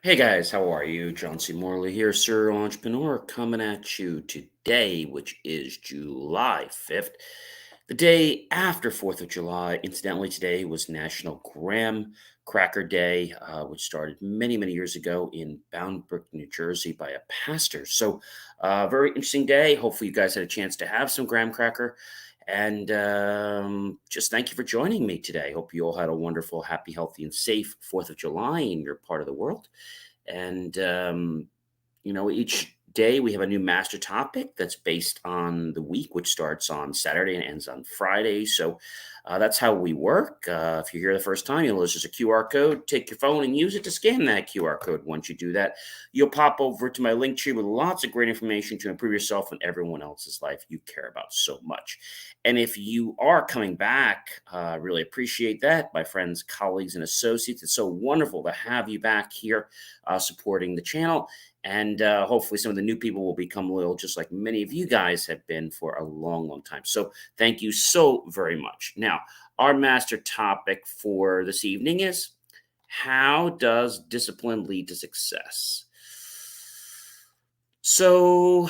Hey guys, how are you? John C. Morley here, Sir Entrepreneur, coming at you today, which is July 5th, the day after 4th of July. Incidentally, today was National Graham Cracker Day, which started many, many years ago in Bound Brook, New Jersey, by a pastor. So, very interesting day. Hopefully, you guys had a chance to have some graham cracker. And just thank you for joining me today. Hope you all had a wonderful, happy, healthy, and safe 4th of July in your part of the world. And, each day we have a new master topic that's based on the week, which starts on Saturday and ends on Friday. So that's how we work. If you're here the first time, you'll notice there's a QR code. Take your phone and use it to scan that QR code. Once you do that, you'll pop over to my link tree with lots of great information to improve yourself and everyone else's life you care about so much. And if you are coming back, I really appreciate that. My friends, colleagues, and associates, it's so wonderful to have you back here supporting the channel. And hopefully, some of the new people will become loyal, just like many of you guys have been for a long, long time. So, thank you so very much. Now, our master topic for this evening is: how does discipline lead to success? So,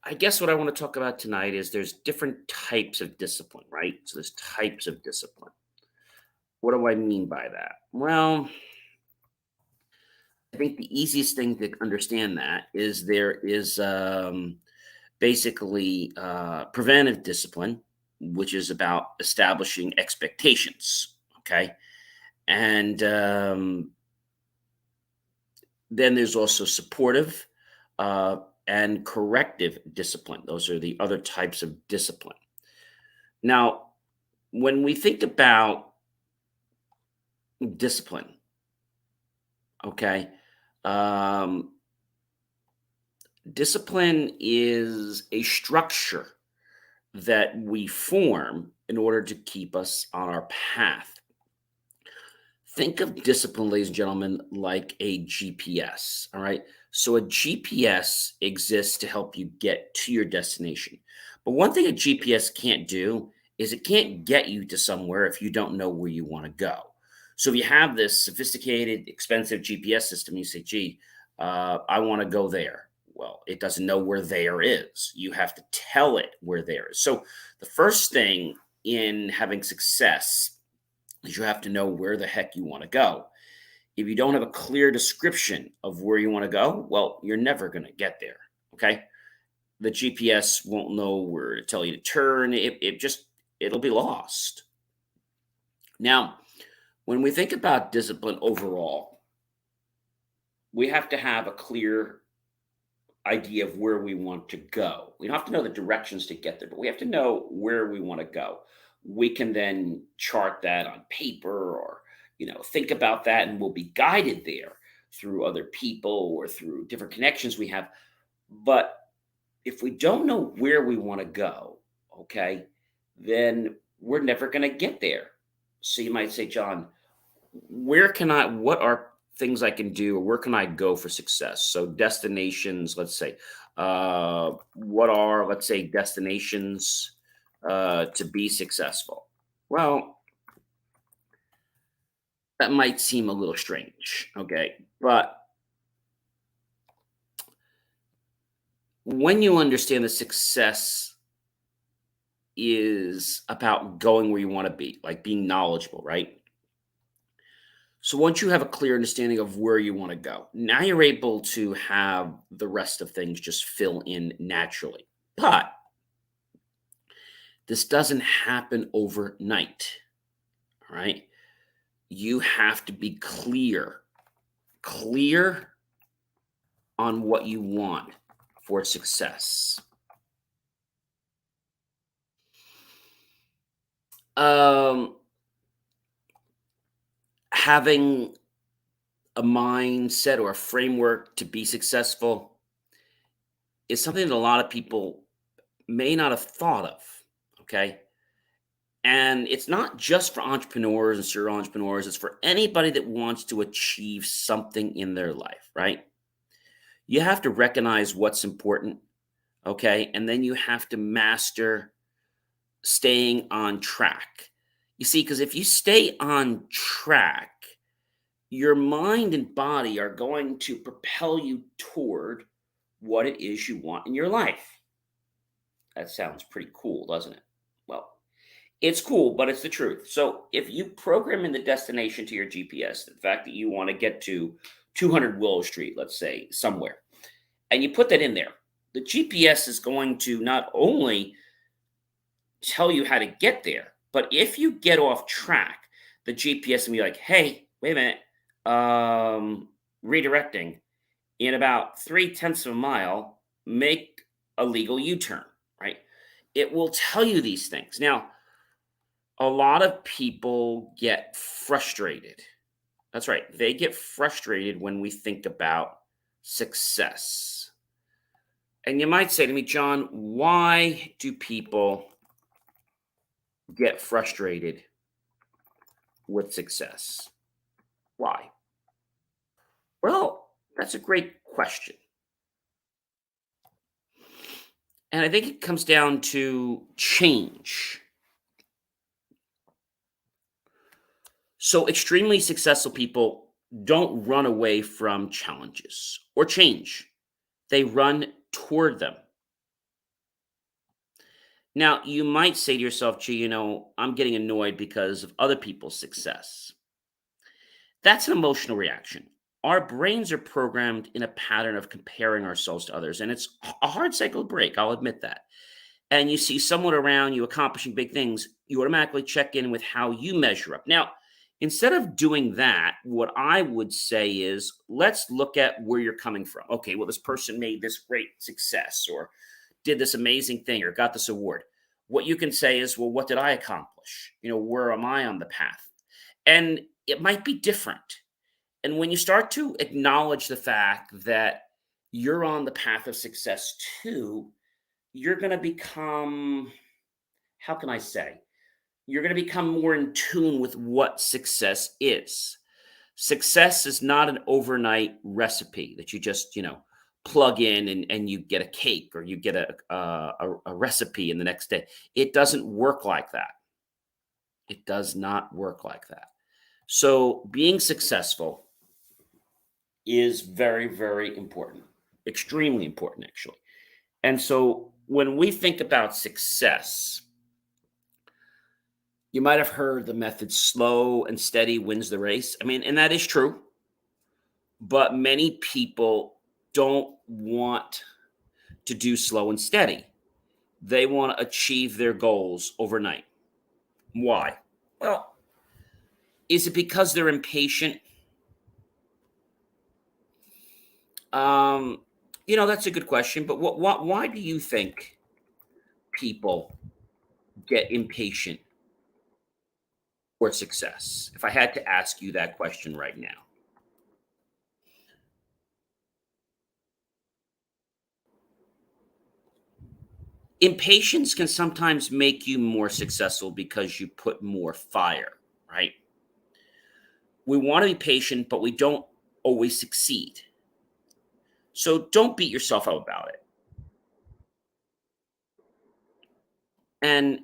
I guess what I want to talk about tonight is there's different types of discipline, right? So, there's types of discipline. What do I mean by that? Well, I think the easiest thing to understand that is there is basically preventive discipline, which is about establishing expectations. Okay. And then there's also supportive uh, and corrective discipline. Those are the other types of discipline. Now, when we think about discipline, okay, um, discipline is a structure that we form in order to keep us on our path. Think of discipline, ladies and gentlemen, like a GPS. All right. So a GPS exists to help you get to your destination. But one thing a GPS can't do is it can't get you to somewhere if you don't know where you want to go. So if you have this sophisticated, expensive GPS system, you say, gee, I want to go there. Well, it doesn't know where there is. You have to tell it where there is. So the first thing in having success is you have to know where the heck you want to go. If you don't have a clear description of where you want to go, well, you're never going to get there. Okay. The GPS won't know where to tell you to turn. It'll be lost. Now, when we think about discipline overall, we have to have a clear idea of where we want to go. We don't have to know the directions to get there, but we have to know where we want to go. We can then chart that on paper or, think about that and we'll be guided there through other people or through different connections we have. But if we don't know where we want to go, okay, then we're never going to get there. So you might say, John, what are things I can do or where can I go for success? So destinations, let's say, what are, let's say, destinations to be successful? Well, that might seem a little strange, okay? But when you understand that success is about going where you want to be, like being knowledgeable, right? So once you have a clear understanding of where you want to go, now you're able to have the rest of things just fill in naturally. But this doesn't happen overnight. All right. You have to be clear on what you want for success. Um, Having a mindset or a framework to be successful is something that a lot of people may not have thought of. Okay. And it's not just for entrepreneurs and serial entrepreneurs, it's for anybody that wants to achieve something in their life, right? You have to recognize what's important, okay? And then you have to master staying on track. You see, because if you stay on track, your mind and body are going to propel you toward what it is you want in your life. That sounds pretty cool, doesn't it? Well, it's cool, but it's the truth. So if you program in the destination to your GPS, the fact that you want to get to 200 Willow Street, let's say, somewhere, and you put that in there, the GPS is going to not only tell you how to get there, but if you get off track, the GPS will be like, hey, wait a minute, redirecting in about 3/10 of a mile, make a legal U turn, right? It will tell you these things. Now, a lot of people get frustrated. That's right. They get frustrated when we think about success. And you might say to me, John, why do people get frustrated with success? Why? Well, that's a great question. And I think it comes down to change. So, extremely successful people don't run away from challenges or change, they run toward them. Now, you might say to yourself, gee, I'm getting annoyed because of other people's success. That's an emotional reaction. Our brains are programmed in a pattern of comparing ourselves to others, and it's a hard cycle to break. I'll admit that. And you see someone around you accomplishing big things, you automatically check in with how you measure up. Now, instead of doing that, what I would say is let's look at where you're coming from. Okay, well, this person made this great success or did this amazing thing or got this award. What you can say is, well, what did I accomplish? Where am I on the path? And it might be different. And when you start to acknowledge the fact that you're on the path of success too, you're going to become, how can I say, you're going to become more in tune with what success is. Success is not an overnight recipe that you just, plug in and you get a cake or you get a recipe in the next day. It doesn't work like that. It does not work like that. So being successful is very, very important, extremely important, actually. And so when we think about success, you might have heard the method slow and steady wins the race. I mean, and that is true, but many people don't want to do slow and steady. They want to achieve their goals overnight. Why? Well, is it because they're impatient? Um, that's a good question, but why do you think people get impatient for success? If I had to ask you that question right now. Impatience can sometimes make you more successful because you put more fire, right? We want to be patient, but we don't always succeed. So don't beat yourself up about it. And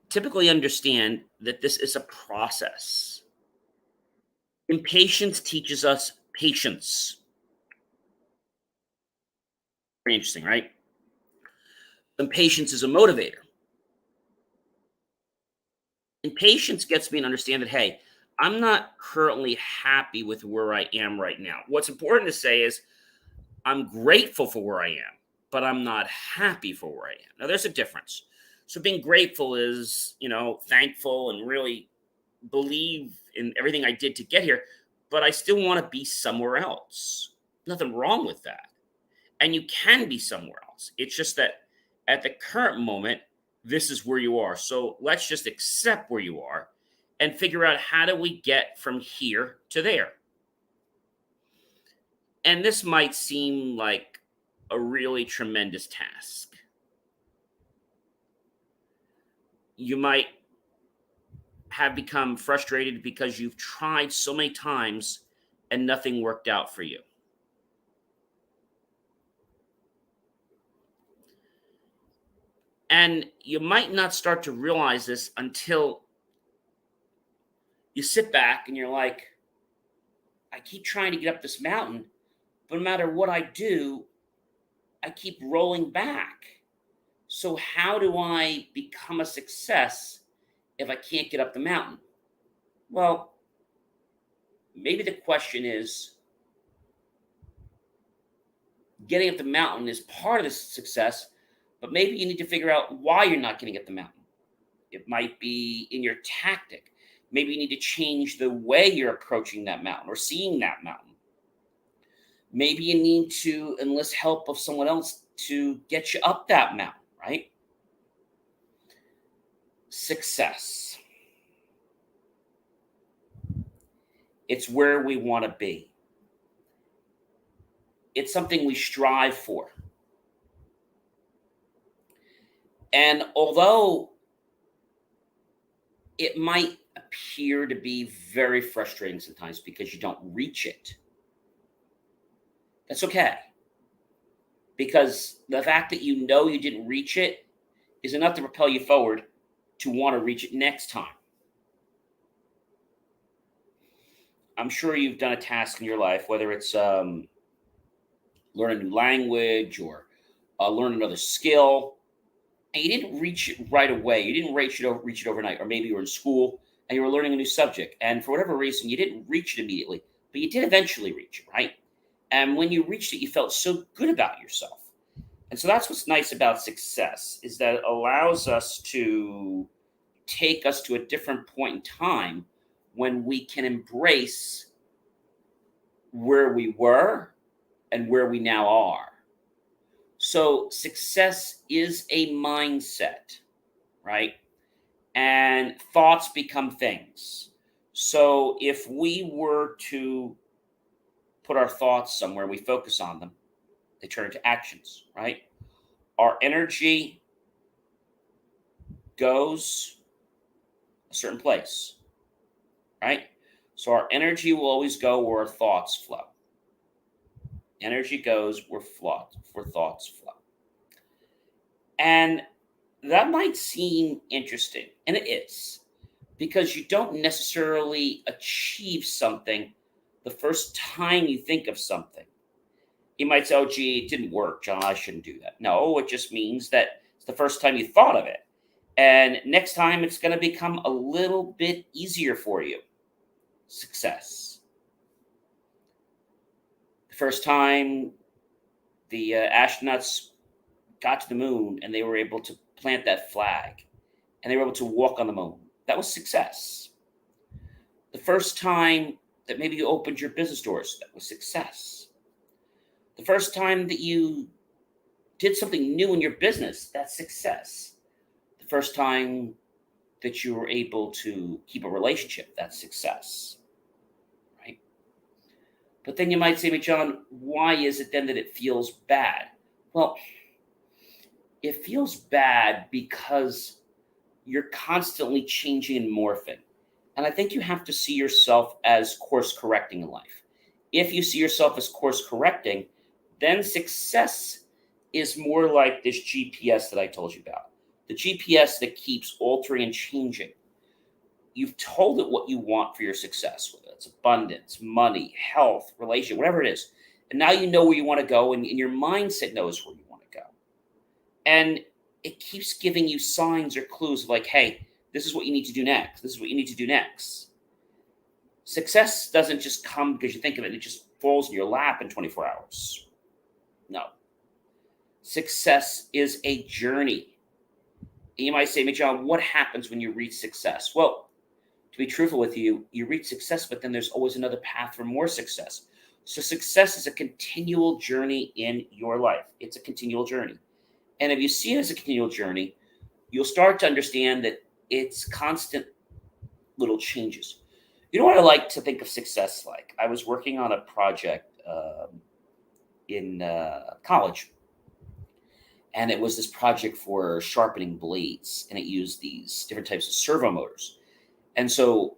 typically understand that this is a process. Impatience teaches us patience. Very interesting, right? Impatience is a motivator. Impatience gets me to understand that, hey, I'm not currently happy with where I am right now. What's important to say is I'm grateful for where I am, but I'm not happy for where I am. Now, there's a difference. So, being grateful is, thankful and really believe in everything I did to get here, but I still want to be somewhere else. Nothing wrong with that. And you can be somewhere else. It's just that at the current moment, this is where you are. So let's just accept where you are and figure out how do we get from here to there. And this might seem like a really tremendous task. You might have become frustrated because you've tried so many times and nothing worked out for you. And you might not start to realize this until you sit back and you're like, I keep trying to get up this mountain, but no matter what I do, I keep rolling back. So, how do I become a success if I can't get up the mountain? Well, maybe the question is getting up the mountain is part of the success, but maybe you need to figure out why you're not getting up the mountain. It might be in your tactic. Maybe you need to change the way you're approaching that mountain or seeing that mountain. Maybe you need to enlist help of someone else to get you up that mountain, right? Success. It's where we want to be. It's something we strive for. And although it might appear to be very frustrating sometimes because you don't reach it, that's okay. Because the fact that you know you didn't reach it is enough to propel you forward to want to reach it next time. I'm sure you've done a task in your life, whether it's learn a new language or learn another skill, and you didn't reach it right away. You didn't reach it overnight, or maybe you were in school and you were learning a new subject, and for whatever reason, you didn't reach it immediately, but you did eventually reach it, right? And when you reached it, you felt so good about yourself. And so that's what's nice about success is that it allows us to take us to a different point in time when we can embrace where we were and where we now are. So success is a mindset, right? And thoughts become things. So if we were to put our thoughts somewhere, we focus on them, they turn into actions, right? Our energy goes a certain place, right? So our energy will always go where our thoughts flow. Energy goes where thoughts flow. And that might seem interesting, and it is, because you don't necessarily achieve something the first time you think of something. You might say, oh, gee, it didn't work, John. I shouldn't do that. No, it just means that it's the first time you thought of it. And next time it's going to become a little bit easier for you. Success. The first time the astronauts got to the moon and they were able to plant that flag and they were able to walk on the moon, that was success. The first time that maybe you opened your business doors, that was success. The first time that you did something new in your business, that's success. The first time that you were able to keep a relationship, that's success, right? But then you might say to me, John, why is it then that it feels bad? Well, it feels bad because you're constantly changing and morphing. And I think you have to see yourself as course correcting in life. If you see yourself as course correcting, then success is more like this GPS that I told you about. The GPS that keeps altering and changing. You've told it what you want for your success, whether it's abundance, money, health, relationship, whatever it is. And now you know where you want to go, and your mindset knows where you want to go. And it keeps giving you signs or clues of like, hey, this is what you need to do next. This is what you need to do next. Success doesn't just come because you think of it. It just falls in your lap in 24 hours. No. Success is a journey. And you might say, "Hey, John, what happens when you reach success?" Well, to be truthful with you, you reach success, but then there's always another path for more success. So success is a continual journey in your life. It's a continual journey. And if you see it as a continual journey, you'll start to understand that it's constant little changes. You know what I like to think of success like? I was working on a project in college, and it was this project for sharpening blades, and it used these different types of servo motors. And so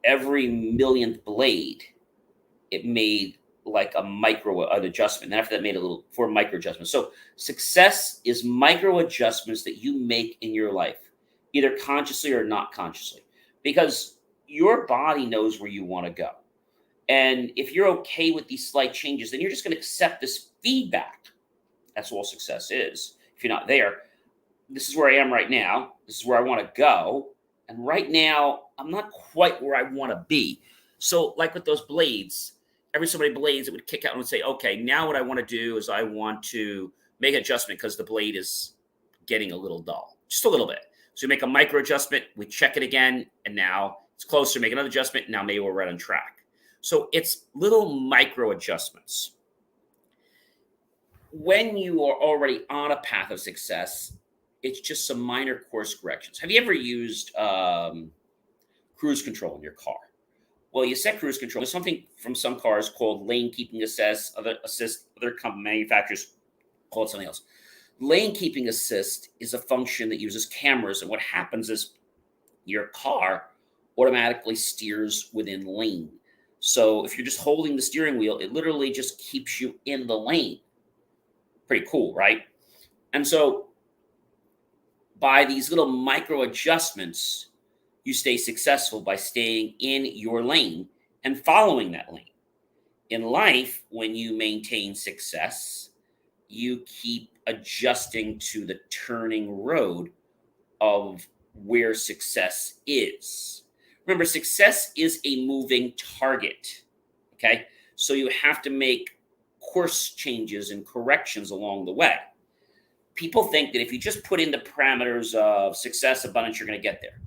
every millionth blade, it made like an adjustment. And after that, made a little four micro adjustments. So success is micro adjustments that you make in your life, either consciously or not consciously, because your body knows where you want to go. And if you're okay with these slight changes, then you're just going to accept this feedback. That's all success is. If you're not there, this is where I am right now. This is where I want to go. And right now, I'm not quite where I want to be. So, like with those blades, every so many blades, it would kick out and would say, okay, now what I want to do is I want to make an adjustment because the blade is getting a little dull, just a little bit. So, you make a micro adjustment, we check it again, and now it's closer, make another adjustment. Now, maybe we're right on track. So, it's little micro adjustments. When you are already on a path of success, it's just some minor course corrections. Have you ever used cruise control in your car? Well, you set cruise control. There's something from some cars called lane keeping assist. Other company manufacturers call it something else. Lane keeping assist is a function that uses cameras, and what happens is your car automatically steers within lane. So if you're just holding the steering wheel, it literally just keeps you in the lane. Pretty cool, right? And so by these little micro adjustments, you stay successful by staying in your lane and following that lane. In life, when you maintain success, you keep adjusting to the turning road of where success is. Remember, success is a moving target. Okay. So you have to make course changes and corrections along the way. People think that if you just put in the parameters of success, abundance, you're going to get there.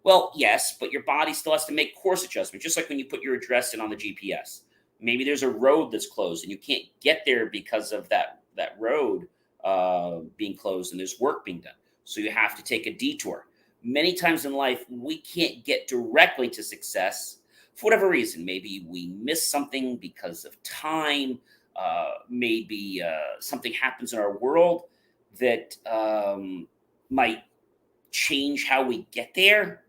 Well, yes, but your body still has to make course adjustments, just like when you put your address in on the GPS. Maybe there's a road that's closed and you can't get there because of that road being closed and there's work being done. So you have to take a detour. Many times in life, we can't get directly to success for whatever reason. Maybe we miss something because of time. Maybe something happens in our world that might change how we get there.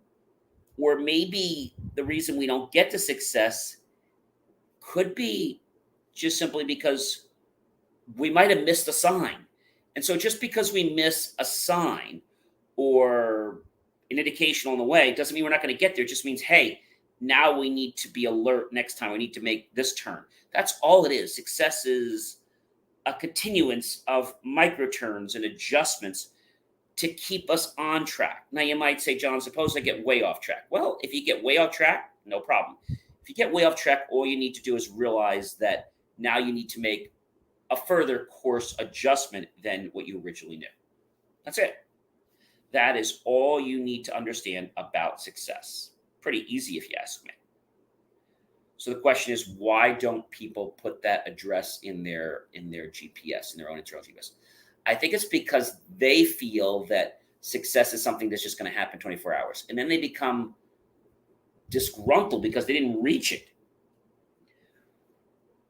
Or maybe the reason we don't get to success could be just simply because we might have missed a sign. And so just because we miss a sign or an indication on the way doesn't mean we're not going to get there. It just means, hey, now we need to be alert next time. We need to make this turn. That's all it is. Success is a continuance of micro turns and adjustments to keep us on track. Now, you might say, John, suppose I get way off track. Well, if you get way off track, no problem. If you get way off track, all you need to do is realize that now you need to make a further course adjustment than what you originally knew. That's it. That is all you need to understand about success. Pretty easy if you ask me. So the question is, why don't people put that address in their GPS, in their own internal GPS? I think it's because they feel that success is something that's just going to happen 24 hours. And then they become disgruntled because they didn't reach it.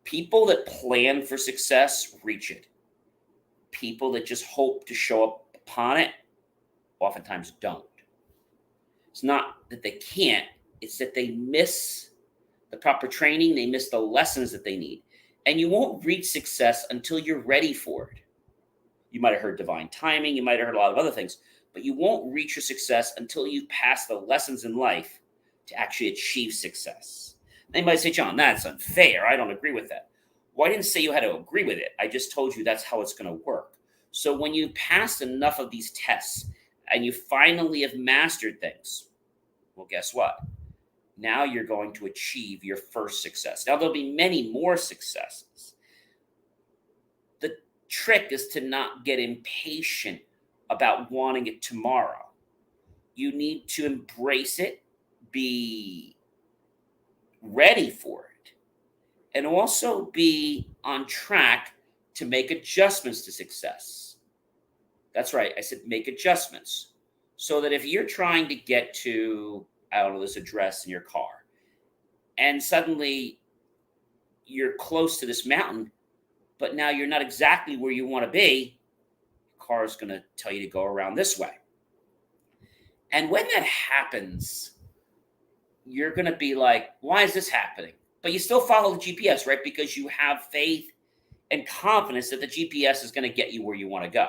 People that plan for success reach it. People that just hope to show up upon it oftentimes don't. It's not that they can't, it's that they miss the proper training, they miss the lessons that they need. And you won't reach success until you're ready for it. You might have heard divine timing, you might have heard a lot of other things, but you won't reach your success until you pass the lessons in life to actually achieve success. Now you might say, John, that's unfair. I don't agree with that. Well, I didn't say you had to agree with it. I just told you that's how it's going to work. So when you pass enough of these tests and you finally have mastered things, well, guess what? Now you're going to achieve your first success. Now there'll be many more successes. The trick is to not get impatient about wanting it tomorrow. You need to embrace it, be ready for it, and also be on track to make adjustments to success. That's right. I said make adjustments. So that if you're trying to get to, I don't know, this address in your car, and suddenly you're close to this mountain, but now you're not exactly where you want to be, the car is going to tell you to go around this way. And when that happens, you're going to be like, why is this happening? But you still follow the GPS, right? Because you have faith and confidence that the GPS is going to get you where you want to go.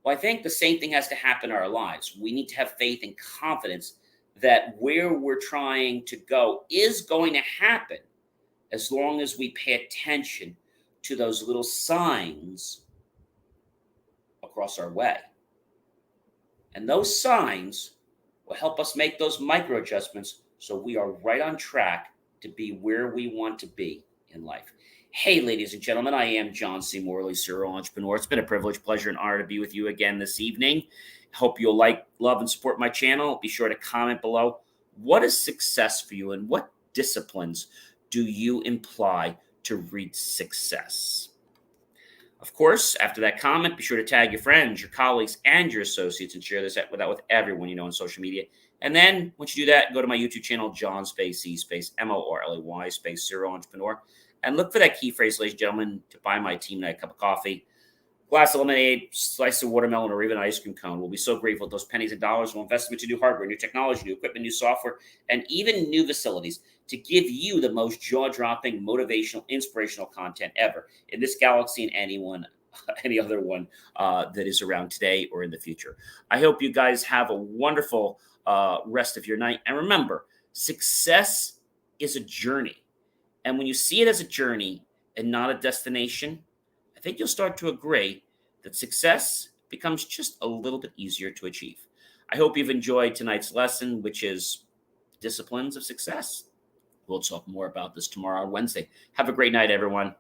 Well, I think the same thing has to happen in our lives. We need to have faith and confidence that where we're trying to go is going to happen. as long as we pay attention to those little signs across our way. And those signs will help us make those micro adjustments so we are right on track to be where we want to be in life. Hey, ladies and gentlemen, I am John C. Morley, serial entrepreneur. It's been a privilege, pleasure, and honor to be with you again this evening. Hope you'll like, love, and support my channel. Be sure to comment below. What is success for you, and what disciplines do you imply to reach success? Of course, after that comment, be sure to tag your friends, your colleagues, and your associates and share this with everyone you know on social media. And then once you do that, go to my YouTube channel, John Space Morley Serial Entrepreneur, and look for that key phrase, ladies and gentlemen, to buy my team and I a cup of coffee, glass of lemonade, slice of watermelon, or even an ice cream cone. We'll be so grateful. Those pennies and dollars will invest into new hardware, new technology, new equipment, new software, and even new facilities to give you the most jaw-dropping, motivational, inspirational content ever in this galaxy and any other one that is around today or in the future. I hope you guys have a wonderful rest of your night. And remember, success is a journey. And when you see it as a journey and not a destination, I think you'll start to agree that success becomes just a little bit easier to achieve. I hope you've enjoyed tonight's lesson, which is disciplines of success. We'll talk more about this tomorrow, Wednesday. Have a great night, everyone.